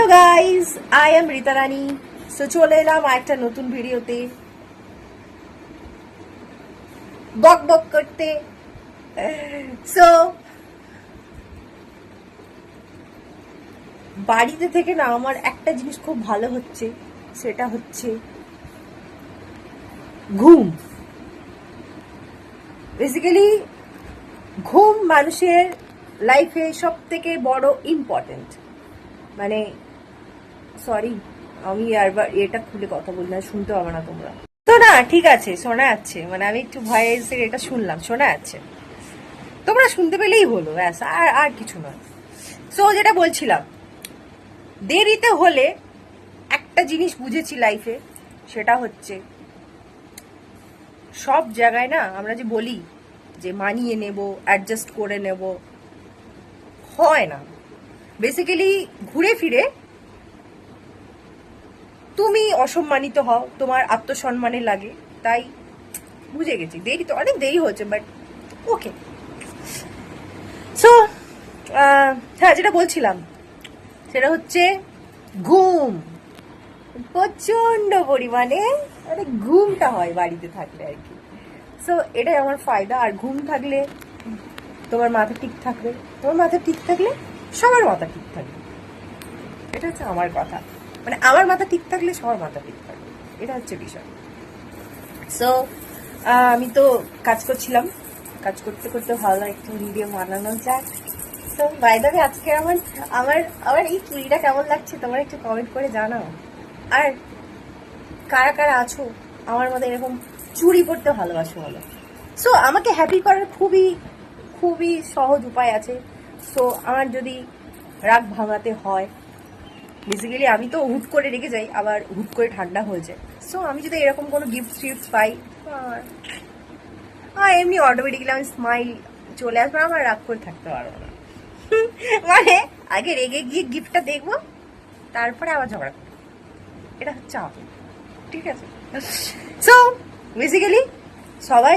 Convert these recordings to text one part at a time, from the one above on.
Hello guys, I am Rita Rani. So চলে এলাম একটা নতুন ভিডিওতে বক বক করতে। সো বাড়িতে থেকে না আমার একটা জিনিস খুব ভালো হচ্ছে, সেটা হচ্ছে ঘুম। বেসিক্যালি ঘুম মানুষের লাইফে সব থেকে বড় ইম্পর্টেন্ট। মানে সরি, আমি আরবার এটা খুলে কথা বলি না, শুনতে পাবে না তোমরা তো। না ঠিক আছে, শোনা যাচ্ছে, মানে আমি একটু ভয়েসে এটা শুনলাম, শোনা যাচ্ছে, তোমরা শুনতে পেলেই হলো, ব্যাস, আর আর কিছু নয়। সো যেটা বলছিলাম, দেরিতে হলে একটা জিনিস বুঝেছি লাইফে, সেটা হচ্ছে সব জায়গায় না আমরা যে বলি যে মানিয়ে নেব, অ্যাডজাস্ট করে নেব, হয় না। বেসিক্যালি ঘুরে ফিরে তুমি অসম্মানিত হও, তোমার আত্মসম্মানে লাগে। তাই বুঝে গেছি, দেরি তো অনেক দেরি হচ্ছে, বাট ওকে। সো হ্যাঁ, যেটা বলছিলাম সেটা হচ্ছে ঘুম। প্রচন্ড পরিমাণে মানে ঘুমটা হয় বাড়িতে থাকলে আর কি। সো এটাই আমার ফায়দা। আর ঘুম থাকলে তোমার মাথা ঠিক থাকবে, তোমার মাথা ঠিক থাকলে সবার মাথা ঠিক থাকবে। এটা হচ্ছে আমার কথা, মানে আমার মাথা ঠিক থাকলে সবার মাথা ঠিক থাকবে, এটা হচ্ছে বিষয়। সো আমি তো কাজ করছিলাম, কাজ করতে করতে ভালো একটা ভিডিও বানানো যাক। তো বাই দ্য ওয়ে, আজকে আমার আমার আমার এই চুড়িটা কেমন লাগছে তোমরা একটু কমেন্ট করে জানাও। আর কারা কারা আছো আমার মধ্যে এরকম চুড়ি পরতে ভালোবাসো বলো। সো আমাকে হ্যাপি করার খুবই খুবই সহজ উপায় আছে। সো আমার যদি রাগ ভাঙাতে হয়, বেসিক্যালি আমি তো হুট করে রেগে যাই, আবার হুট করে ঠান্ডা হয়ে যায়। সো আমি যদি এরকম কোনো গিফট টিফট পাই, এমনি অটোমেটিক্যালি আমি স্মাইল চলে আসবে, আমার রাগ করে থাকতে পারবো না। মানে আগে রেগে গিয়ে গিফটটা দেখবো, তারপরে আবার ঝগড়া করবো, এটা হচ্ছে আমি, ঠিক আছে। সো বেসিক্যালি সবাই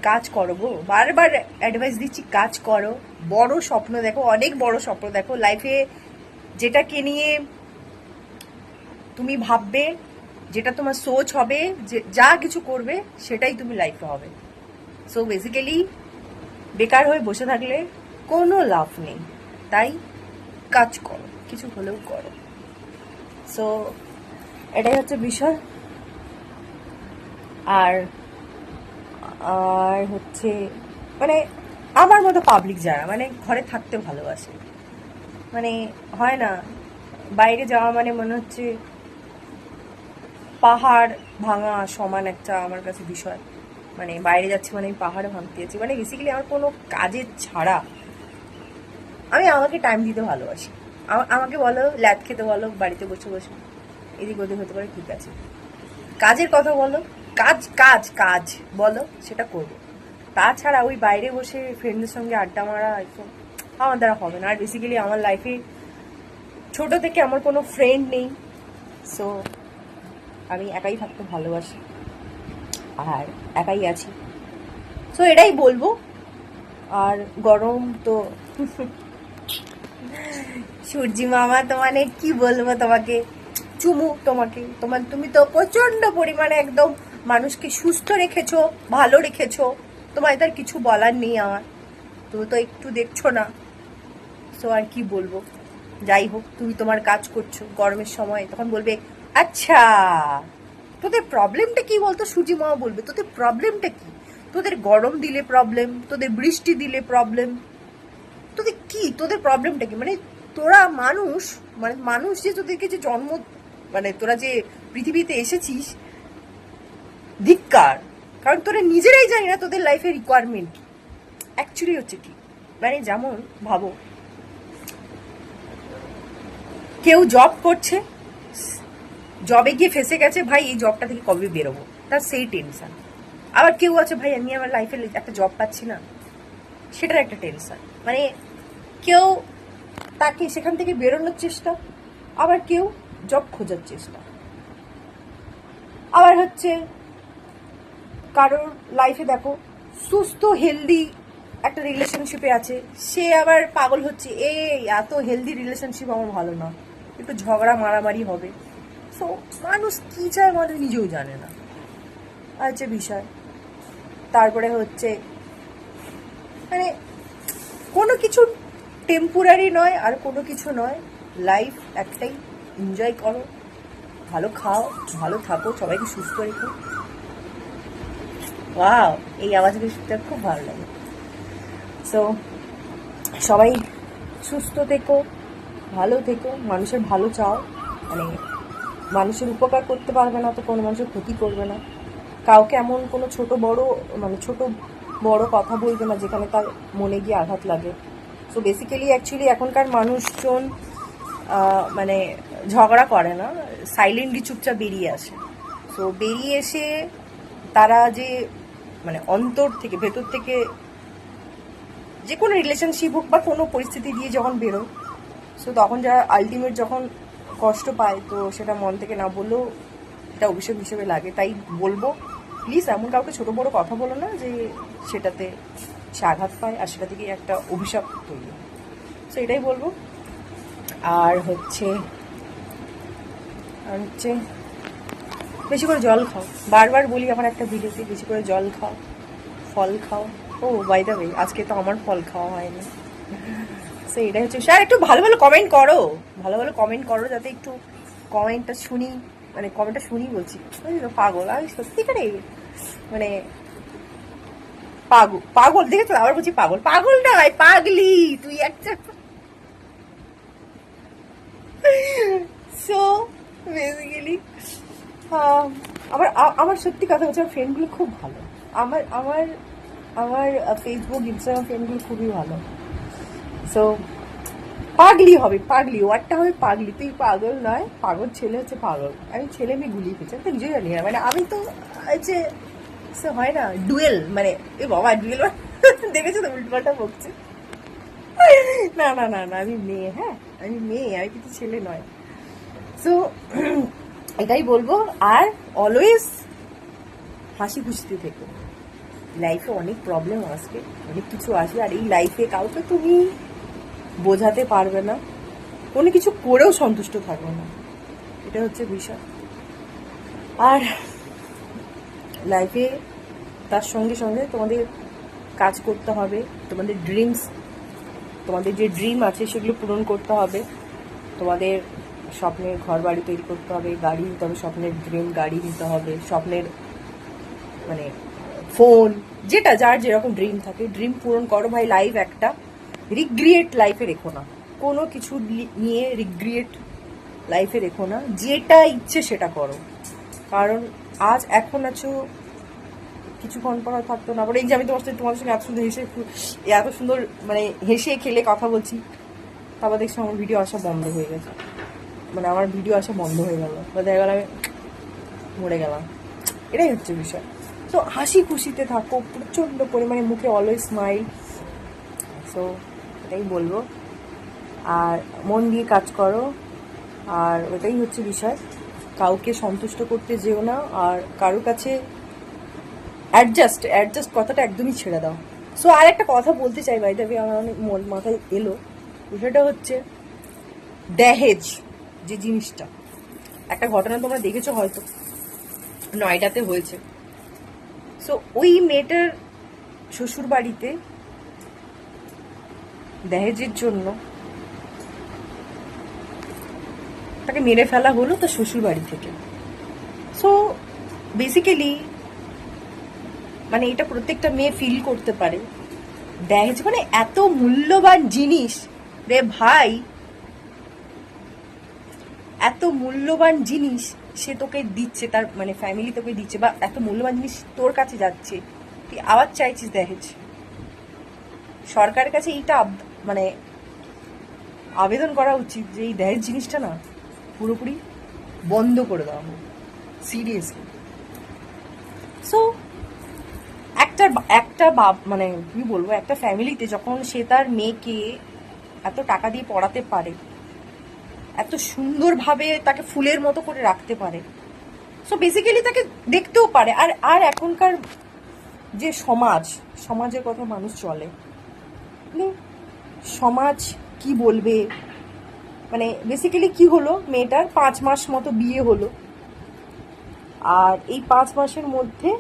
কাজ করো গো, বারবার অ্যাডভাইস দিচ্ছি, কাজ করো, বড় স্বপ্ন দেখো, অনেক বড় স্বপ্ন দেখো লাইফে। যেটাকে নিয়ে তুমি ভাববে, যেটা তোমার সোচ হবে, যে যা কিছু করবে সেটাই তুমি লাইফে হবে। সো বেসিক্যালি বেকার হয়ে বসে থাকলে কোনো লাভ নেই, তাই কাজ করো, কিছু হলেও করো। সো এটাই হচ্ছে বিষয়। আর আর হচ্ছে মানে আমার মতো পাবলিক যারা মানে ঘরে থাকতে ভালোবাসে, মানে হয় না বাইরে যাওয়া মানে মনে হচ্ছে পাহাড় ভাঙা সমান একটা আমার কাছে বিষয়। মানে বাইরে যাচ্ছি মানে আমি পাহাড়ে ভাঙতে যাচ্ছি, মানে বেসিক্যালি আমার কোনো কাজের ছাড়া আমি আমাকে টাইম দিতে ভালোবাসি। আমাকে বলো ল্যাদ খেতে, বলো বাড়িতে বসে বসে এদিক ওদিক হতে পারে, ঠিক আছে। কাজের কথা বলো, কাজ কাজ কাজ বলো, সেটা করবো। তাছাড়া ওই বাইরে বসে ফ্রেন্ডদের সঙ্গে আড্ডা মারা একদম আমার দ্বারা হবে না। আর বেসিক্যালি আমার লাইফে ছোট থেকে আমার কোনো ফ্রেন্ড নেই। সো আমি একাই থাকতে ভালোবাসি, আর একাই আছি। সো এটাই বলবো। আর গরম তো সূর্যি মামা, তোমার কি বলবো তোমাকে, চুমু তোমাকে, তুমি তো প্রচন্ড পরিমাণে একদম মানুষকে সুস্থ রেখেছো, ভালো রেখেছো, তোমার তার কিছু বলার নেই আমার। তুমি তো একটু দেখছো না। সো আর কি বলবো, যাই হোক, তুমি তোমার কাজ করছো গরমের সময়, তখন বলবে আচ্ছা তোদের প্রবলেমটা কি বলতো, সূর্যি মামা বলবে তোদের প্রবলেমটা কি, তোদের গরম দিলে প্রবলেম, তোদের বৃষ্টি দিলে প্রবলেম, তোদের কি, তোদের প্রবলেমটা কি, মানে তোরা মানুষ, মানে মানুষ যে তোদেরকে যে জন্ম, মানে তোরা যে পৃথিবীতে এসেছিস, ধিক্কার। কারণ তোরা নিজেরাই জানি না তোদের লাইফের রিকোয়ারমেন্ট অ্যাকচুয়ালি হচ্ছে কি। মানে যেমন ভাবো, কেউ জব করছে, জবে গিয়ে ফেসে গেছে, ভাই এই জবটা থেকে কবে বেরোবো, তার সেই টেনশন। আবার কেউ আছে, ভাই আমি আমার লাইফে একটা জব পাচ্ছি না, সেটার একটা টেনশন। মানে কেউ তাকে সেখান থেকে বেরোনোর চেষ্টা, আবার কেউ জব খোঁজার চেষ্টা, আবার হচ্ছে কারোর লাইফে দেখো সুস্থ হেলদি একটা রিলেশনশিপে আছে, সে আবার পাগল হচ্ছে এই এত হেলদি রিলেশনশিপ আমার ভালো না, একটু ঝগড়া মারামারি হবে। সো মানুষ কী চায় মানুষ নিজেও জানে না, আছে বিষয়। তারপরে হচ্ছে মানে কোনো কিছু টেম্পোরারি নয় আর কোনো কিছু নয়, লাইফ একটাই, এনজয় করো, ভালো খাও, ভালো থাকো, সবাইকে সুস্থ রেখো। ওয়াও, এই আওয়াজটা খুব ভালো লাগে। সো সবাই সুস্থ থেকো, ভালো থেকো, মানুষের ভালো চাও, মানে মানুষের উপকার করতে পারবে না তো কোনো মানুষের ক্ষতি করবে না, কাউকে এমন কোনো ছোট বড় কথা বলবে না যেখানে তার মনে গিয়ে আঘাত লাগে। সো বেসিক্যালি অ্যাকচুয়ালি এখনকার মানুষজন মানে ঝগড়া করে না, সাইলেন্টলি চুপচাপ বেরিয়ে আসে। সো বেরিয়ে এসে তারা যে মানে অন্তর থেকে, ভেতর থেকে, যে কোনো রিলেশনশিপ হোক বা কোনো পরিস্থিতি দিয়ে যখন বেরোয়, সো তখন যারা আলটিমেট যখন কষ্ট পায়, তো সেটা মন থেকে না বললেও এটা অভিশাপ হিসেবে লাগে। তাই বলবো, প্লিজ এমন কাউকে ছোটো বড়ো কথা বলো না যে সেটাতে সে আঘাত পায় আর সেটা থেকে একটা অভিশাপ তৈরি হয়। সো এটাই বলবো। আর হচ্ছে বেশি করে জল খাও, বারবার বলি আমার একটা ভিডিওতে, বেশি করে জল খাও, ফল খাও। ও বাই দ্য ওয়ে, আজকে তো আমার ফল খাওয়া হয়নি। সো এটাই হচ্ছে, স্যার একটু ভালো ভালো কমেন্ট করো, ভালো ভালো কমেন্ট করো, যাতে একটু কমেন্টটা শুনি, মানে কমেন্টটা শুনি বলছি, পাগল আমি সত্যিকারে, মানে পাগল দেখেছো, আবার বলছি পাগল, পাগল নয় পাগলি তুই একটা। সো বেসিক্যালি আমার আমার সত্যি কথা হচ্ছে, আমার ফ্রেন্ডগুলো খুব ভালো, আমার আমার আমার ফেসবুক ইনস্টাগ্রাম ফ্রেন্ডগুলো খুবই ভালো। সো পাগলি হবে, পাগলি ওয়ার্ডটা হবে পাগলি, তুই পাগল নয়, পাগল ছেলে হচ্ছে পাগল, আমি ছেলে মেয়ে গুলিয়ে ফেলছি, আমি তো নিজেও জানি না, মানে আমি তো যে সে হয় না ডুয়েল, মানে এ বাবা ডুয়েল দেখেছো তো উল্টোপাল্টা বকছে। না না না না, আমি মেয়ে, হ্যাঁ আমি মেয়ে, আমি কিন্তু ছেলে নয়। সো এটাই বলবো। আর অলওয়েজ হাসি খুশিতে থেকো, লাইফে অনেক প্রবলেম আসবে, অনেক কিছু আসবে, আর এই লাইফে কাউকে তুমি বোঝাতে পারবে না, কোনো কিছু করেও সন্তুষ্ট থাকবে না, এটা হচ্ছে বিষয়। আর লাইফে তার সঙ্গে সঙ্গে তোমাদের কাজ করতে হবে, তোমাদের তোমাদের যে ড্রিম আছে সেগুলো পূরণ করতে হবে, তোমাদের স্বপ্নের ঘর বাড়ি তৈরি করতে হবে, গাড়ি নিতে হবে, স্বপ্নের ড্রিম গাড়ি নিতে হবে, স্বপ্নের মানে ফোন, যেটা যার যেরকম ড্রিম থাকে, ড্রিম পূরণ করো ভাই। লাইফ একটা, রিগ্রিয়েট লাইফে রেখো না, কোনো কিছু নিয়ে রিগ্রিয়েট লাইফে রেখো না, যেটা ইচ্ছে সেটা করো, কারণ আজ এখন আছো, কিছুক্ষণ পর থাকতো না। আবার এই যে আমি তোমাদের সঙ্গে এত সুন্দর এত সুন্দর মানে হেসে খেলে কথা বলছি, তারপর দেখছি আমার ভিডিও আসা বন্ধ হয়ে গেছে, মানে আমার ভিডিও আসা বন্ধ হয়ে গেল, বা দেখা গেল আমি মরে গেলাম, এটাই হচ্ছে বিষয়। তো হাসি খুশিতে থাকো, প্রচণ্ড পরিমাণে মুখে অলওয়েজ স্মাইল। সো এটাই বলবো, আর মন দিয়ে কাজ করো, আর ওটাই হচ্ছে বিষয়, কাউকে সন্তুষ্ট করতে যেও না, আর কারোর কাছে অ্যাডজাস্ট কথাটা একদমই ছেড়ে দাও। সো আর একটা কথা বলতে চাই ভাই, তবে আমার অনেক মাথায় এলো, বিষয়টা হচ্ছে দহেজ যে জিনিসটা, একটা ঘটনা তোমরা দেখেছো হয়তো, নয়ডাতে হয়েছে। সো ওই মেয়েটার শ্বশুর বাড়িতে দহেজের জন্য তাকে মেরে ফেলা হলো তার শ্বশুর বাড়ি থেকে। সো বেসিক্যালি মানে এটা প্রত্যেকটা মেয়ে ফিল করতে পারে, দহেজ মানে এত মূল্যবান জিনিস রে ভাই, এত মূল্যবান জিনিস সে তোকে দিচ্ছে, তার মানে ফ্যামিলি তোকে দিচ্ছে, বা এত মূল্যবান জিনিস তোর কাছে যাচ্ছে, তুই আবার চাইছিস দহেজ। সরকারের কাছে এইটা মানে আবেদন করা উচিত যে এই দহেজ জিনিসটা না পুরোপুরি বন্ধ করে দেওয়া হোক, সিরিয়াসলি। সো একটা মানে কি বলবো, একটা ফ্যামিলিতে যখন সে তার মেয়েকে এত টাকা দিয়ে পড়াতে পারে, এত সুন্দরভাবে তাকে ফুলের মতো করে রাখতে পারে, সো বেসিক্যালি তাকে দেখতেও পারে। আর এখনকার যে সমাজের কথা মানুষ চলে, মানে সমাজ কি বলবে, মানে বেসিক্যালি কি হলো, মেয়েটার 5 মাস মতো বিয়ে হলো, আর এই 5 মাসের মধ্যে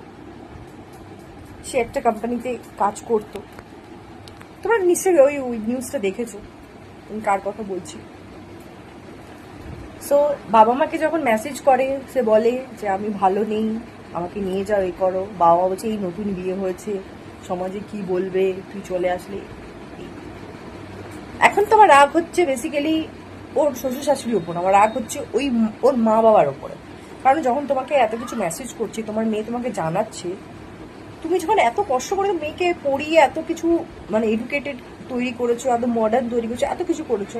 সে একটা কোম্পানিতে কাজ করতো। তোমরা নিশ্চয়ই ওই নিউজটা দেখেছো আমি কার কথা বলছি। সো বাবা মাকে যখন মেসেজ করে, সে বলে যে আমি ভালো নেই, আমাকে নিয়ে যাও, এই করো। বাবা মা বলছে এই নতুন বিয়ে হয়েছে, সমাজে কি বলবে, তুই চলে আসলে। এখন তো আমার রাগ হচ্ছে বেসিক্যালি ওর শ্বশুর শাশুড়ির উপর, আমার রাগ হচ্ছে ওর মা বাবার ওপরে। কারণ যখন তোমাকে এত কিছু মেসেজ করছে, তোমার মেয়ে তোমাকে জানাচ্ছে, তুমি যখন এত কষ্ট করে মেয়েকে পড়িয়ে এত কিছু মানে এডুকেটেড তৈরি করেছো, এত মডার্ন তৈরি করেছো, এত কিছু করেছো,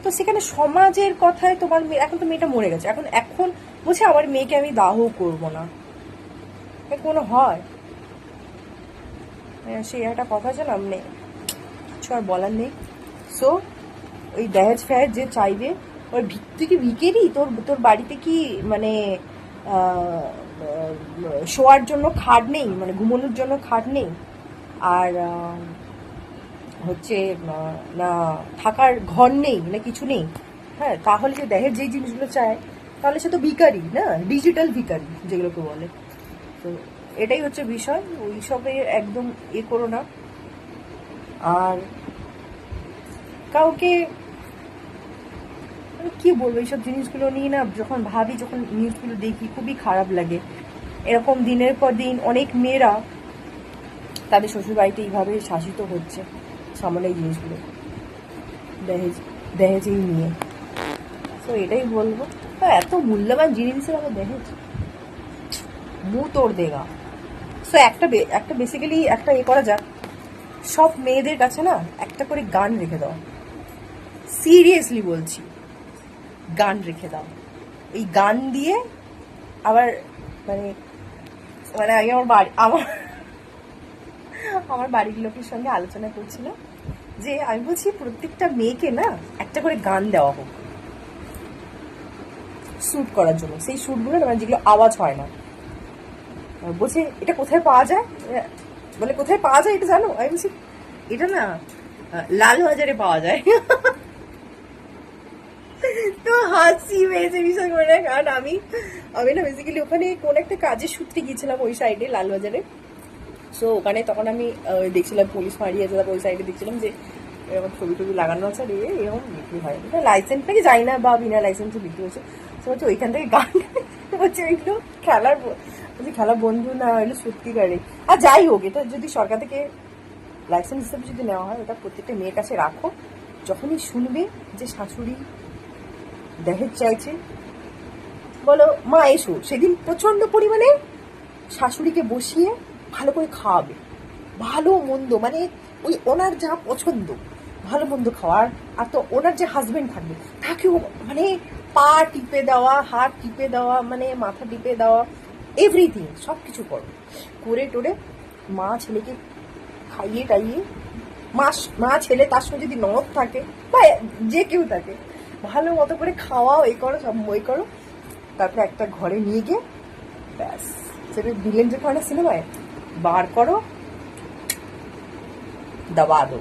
তো সেখানে সমাজের কথায় তোমার মেয়ে, এখন তো মেয়েটা মরে গেছে, এখন এখন বলছে আমার মেয়েকে আমি দাহ করবো না, কোনো হয়? সেই একটা কথা আছে না, মানে কিছু আর বলার নেই। সো ওই দহেজ ফেহেজ যে চাইবে, ওর তুই কি ভিকেরি? তোর বাড়িতে কি মানে শোয়ার জন্য খাট নেই, মানে ঘুমানোর জন্য খাট নেই, আর হচ্ছে না থাকার ঘর নেই, না কিছু নেই? হ্যাঁ, তাহলে যে দহেজ যেই জিনিসগুলো চায়, তাহলে সে তো ভিখারি না, ডিজিটাল ভিখারি যেগুলোকে বলে। তো এটাই হচ্ছে বিষয়, ওইসবে একদম করো না। আর কাউকে মানে কি বলবো, এইসব জিনিসগুলো নিয়ে না যখন ভাবি, যখন নিউজগুলো দেখি, খুবই খারাপ লাগে। এরকম দিনের পর দিন অনেক মেয়েরা তাদের শ্বশুরবাড়িতে এইভাবে শাসিত হচ্ছে, সামনে এই জিনিসগুলো দহেজেই নিয়ে। তো এটাই বলবো, এত মূল্যবান জিনিসের আবার দহেজ, মুখ তোড় দেগা। সো একটা বেসিক্যালি একটা করা যাক, সব মেয়েদের কাছে না একটা করে গান রেখে দাও, সিরিয়াসলি বলছি, গান রেখে দাও। এই গান দিয়ে আবার মানে মানে আমি আমার বাড়ির লোকের সঙ্গে আলোচনা করছিলাম যে আমি বলছি প্রত্যেকটা মেয়েকে না একটা করে গান দেওয়া হোক শ্যুট করার জন্য, সেই শ্যুটগুলো না যেগুলো আওয়াজ হয় না। বলছে এটা কোথায় পাওয়া যায়, বলে কোথায় পাওয়া যায় এটা জানো? আমি বলছি এটা না লালবাজারে পাওয়া যায়। তো হাসি পেয়েছে ভীষণ করে, কারণ আমি না বেসিক্যালি ওখানে কোন একটা কাজের সূত্রে গিয়েছিলাম ওই সাইডে লালবাজারে। সো ওখানে তখন আমি দেখছিলাম পুলিশ ফাঁড়িয়ে আছে, তারপর ওই সাইডে দেখছিলাম যে এরকম ছবি টবি লাগানো আছে, আর এরকম বিক্রি হয়, লাইসেন্স থেকে যাই না বা বিনা লাইসেন্সে বিক্রি হচ্ছে। তো হচ্ছে ওইখান থেকে গান হচ্ছে ওইগুলো খেলার বন্ধু না হলে সত্যিকারে। আর যাই হোক, এটা যদি সরকার থেকে লাইসেন্স হিসেবে যদি নেওয়া হয়, ওটা প্রত্যেকটা মেয়ের কাছে রাখো। যখনই শুনবে যে শাশুড়ি দহেজ চাইছে, বলো মা এসো, সেদিন প্রচন্ড পরিমাণে শাশুড়িকে বসিয়ে ভালো করে খাওয়াবে, ভালো মন্দ মানে ওই ওনার যা পছন্দ ভালো মন্দ খাওয়ার। আর তো ওনার যে হাজবেন্ড থাকবে, তাকেও মানে পা টিপে দেওয়া, হাত টিপে দেওয়া, মানে মাথা টিপে দেওয়া, এভরিথিং সব কিছু করে টোরে মা ছেলেকে খাইয়ে টাইয়ে, মা ছেলে তার সঙ্গে যদি ননদ থাকে বা যে কেউ থাকে, ভালো মতো করে খাওয়াও, এই করো সব বই করো, তারপরে একটা ঘরে নিয়ে গিয়ে ব্যাস, সেটা ভিলেন যে করে সিনেমায় বার করো, দবা দো,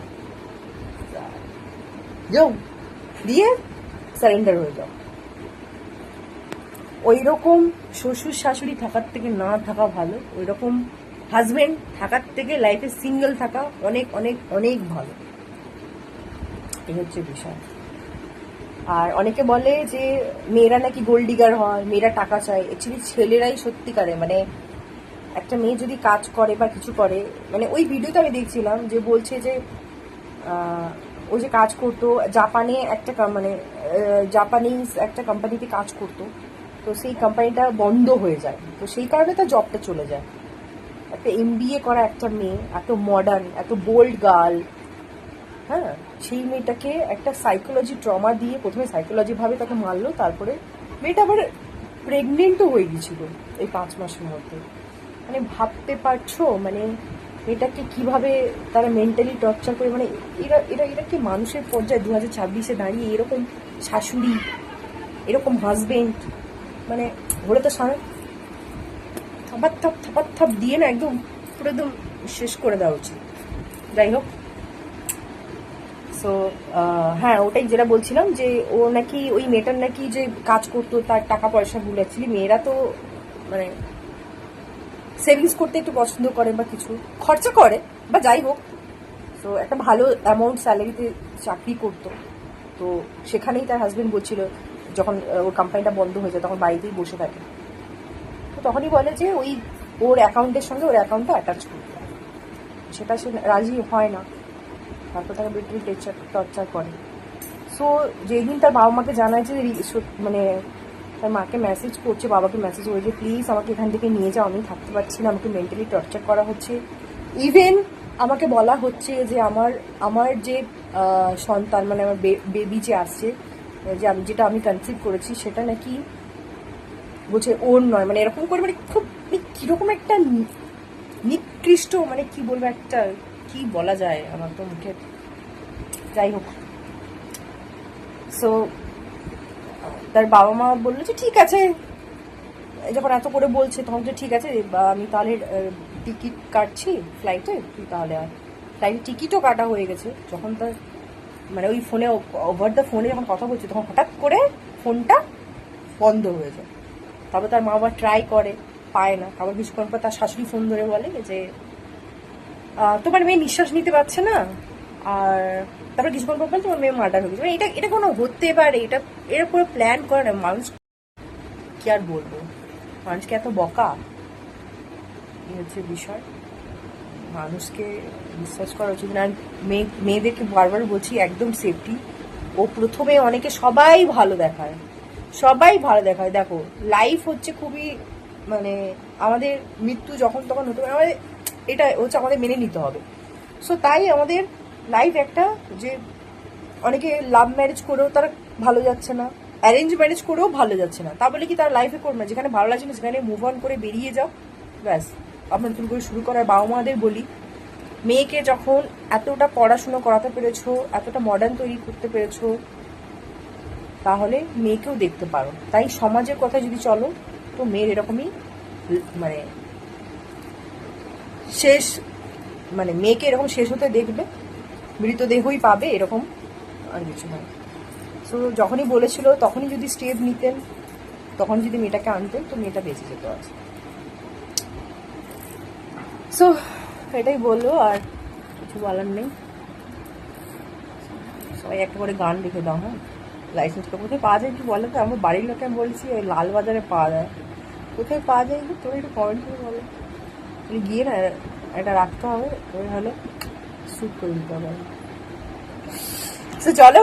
যাও দিয়ে সারেন্ডার হয়ে যাও। ওই রকম শ্বশুর শাশুড়ি থাকার থেকে না থাকা ভালো, ওই রকম হাজবেন্ড থাকার থেকে লাইফে সিঙ্গেল থাকা অনেক অনেক অনেক ভালো। এই হচ্ছে বিষয়। আর অনেকে বলে যে মেয়েরা নাকি গোল্ড ডিগার হয়, মেয়েরা টাকা চায়। অ্যাকচুয়ালি ছেলেরাই সত্যিকারে মানে একটা মেয়ে যদি কাজ করে বা কিছু করে, মানে ওই ভিডিওতে আমি দেখছিলাম যে বলছে যে ও যে কাজ করতো জাপানে একটা মানে জাপানিজ একটা কোম্পানিতে কাজ করতো, তো সেই কোম্পানিটা বন্ধ হয়ে যায়, তো সেই কারণে তার জবটা চলে যায়। একটা MBA করা একটা মেয়ে, এত মডার্ন, এত বোল্ড গার্ল, হ্যাঁ, সেই মেয়েটাকে একটা সাইকোলজি ট্রমা দিয়ে প্রথমে সাইকোলজিভাবে তাকে মারলো, তারপরে মেয়েটা আবার প্রেগনেন্টও হয়ে গেছিল এই 5 মাসের মধ্যে। মানে ভাবতে পারছো মানে মেয়েটাকে কিভাবে তারা মেন্টালি টর্চার করে, মানে এরা কি মানুষের পর্যায়ে 2026-এ দাঁড়িয়ে এরকম শাশুড়ি, এরকম হাজবেন্ড, মানে বলে তো সারা থাপার থাপ দিয়ে না একদম পুরো একদম শেষ করে দেওয়া উচিত। যাই হোক, সো হ্যাঁ, ওটাই যেটা বলছিলাম যে ও নাকি ওই মেয়েটার নাকি যে কাজ করতো তার টাকা পয়সাগুলো, অ্যাকচুয়ালি মেয়েরা তো মানে সেভিংস করতে একটু পছন্দ করে বা কিছু খরচা করে বা যাই হোক। তো একটা ভালো অ্যামাউন্ট স্যালারিতে চাকরি করতো, তো সেখানেই তার হাজবেন্ড বলছিল যখন ওর কোম্পানিটা বন্ধ হয়ে যায় তখন বাড়িতেই বসে থাকে, তো তখনই বলে যে ওই ওর অ্যাকাউন্টের সঙ্গে ওর অ্যাকাউন্টটা অ্যাটাচ করতে হয়। সেটা সে রাজি হয় না, তারপর তাকে বেটরি টর্চার করে। সো যেদিন তার বাবা মাকে জানায় যে মানে তার মাকে মেসেজ করছে, বাবাকে মেসেজ করে যে প্লিজ আমাকে এখান থেকে নিয়ে যাও, আমি থাকতে পারছি না, আমাকে মেন্টালি টর্চার করা হচ্ছে। ইভেন আমাকে বলা হচ্ছে যে আমার যে সন্তান মানে আমার বেবি যে আসছে, যে আমি যেটা আমি কনসিভ করেছি সেটা নাকি বলছে ওর নয়, মানে এরকম করে, মানে খুব কিরকম একটা নিকৃষ্ট, মানে কি বলবো, একটা কি বলা যায় আমার তো মুখে, যাই হোক। সো তার বাবা মা বললো যে ঠিক আছে, যখন এত করে বলছে তখন যে ঠিক আছে আমি তাহলে টিকিট কাটছি ফ্লাইটে, তুই তাহলে আর ফ্লাইটের টিকিটও কাটা হয়ে গেছে। যখন তার মানে ওই ফোনে ওভার দ্য ফোনে যখন কথা বলছে তখন হঠাৎ করে ফোনটা বন্ধ হয়ে যায়। তারপর তার মা আবার ট্রাই করে, পায় না। আবার কিছুক্ষণ পর তার শাশুড়ি ফোন ধরে বলে যে তোমার মেয়ে নিঃশ্বাস নিতে পারছে না, আর তারপর কিছুক্ষণ পর বলে তোমার মেয়ে মার্ডার হয়ে গেছে। এটা কোনো হতে পারে? এটা পুরো প্ল্যান করে না মানুষ, কি আর বলবো, মানুষকে এত বকা, এই হচ্ছে বিষয়। মানুষকে বিশ্বাস করা উচিত না। মেয়েদেরকে বারবার বলছি একদম সেফটি। ও প্রথমে অনেকে সবাই ভালো দেখায়, দেখো লাইফ হচ্ছে খুবই, মানে আমাদের মৃত্যু যখন তখন হতে পারে, আমাদের এটা হচ্ছে আমাদের মেনে নিতে হবে। সো তাই আমাদের লাইফ একটা, যে অনেকে লাভ ম্যারেজ করেও তারা ভালো যাচ্ছে না, অ্যারেঞ্জ ম্যারেজ করেও ভালো যাচ্ছে না, তা বলে কি তার লাইফে করবে না? যেখানে ভালো লাগছে না সেখানে মুভ অন করে বেরিয়ে যাও, ব্যাস আপনার নতুন করে শুরু করার। বাবা মাদের বলি, মেয়েকে যখন এতটা পড়াশুনো করাতে পেরেছো, এতটা মডার্ন তৈরি করতে পেরেছো, তাহলে মেয়েকেও দেখতে পারো। তাই সমাজের কথা যদি চলো তো মেয়ের এরকমই, মানে শেষ, মানে মেয়েকে এরকম শেষ হতে দেখবে, মৃতদেহই পাবে, এরকম আর কিছু নয়। সো যখনই বলেছিল তখনই যদি স্টেপ নিতেন, তখন যদি মেয়েটাকে আনতেন তো মেয়েটা বেঁচে যেত আছে। সো এটাই বললো, আর কিছু বলার নেই। সবাই একটা করে গান লিখে দাও। হ্যাঁ, লাইসেন্সটা কোথায় পাওয়া যায় কি বলো তো? আমার বাড়ির লোকে আমি বলছি ওই লালবাজারে পাওয়া যায়, কোথায় পাওয়া যায় তোর একটু কমেন্ট করে বলো। গিয়ে না এটা রাখতে হবে, ওই হলে শ্যুট করে দিতে হবে। তো চলো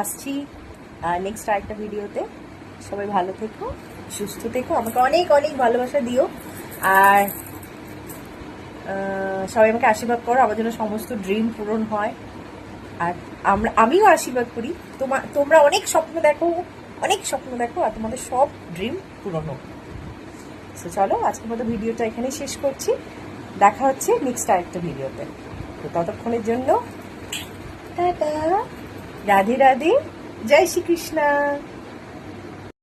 আসছি নেক্সট আরেকটা ভিডিওতে। সবাই ভালো থেকো, সুস্থ থেকো, আমাকে অনেক অনেক ভালোবাসা দিও, আর সবাই আমাকে আশীর্বাদ করো আমার জন্য সমস্ত ড্রিম পূরণ হয়। আর আমিও আশীর্বাদ করি তোমরা অনেক স্বপ্ন দেখো, আর তোমাদের সব ড্রিম পূরণ হোক। তো চলো আজকের মতো ভিডিওটা এখানেই শেষ করছি, দেখা হচ্ছে নেক্সট আরেকটা ভিডিওতে। তো ততক্ষণের জন্য টাটা, রাধে রাধে, জয় শ্রীকৃষ্ণ।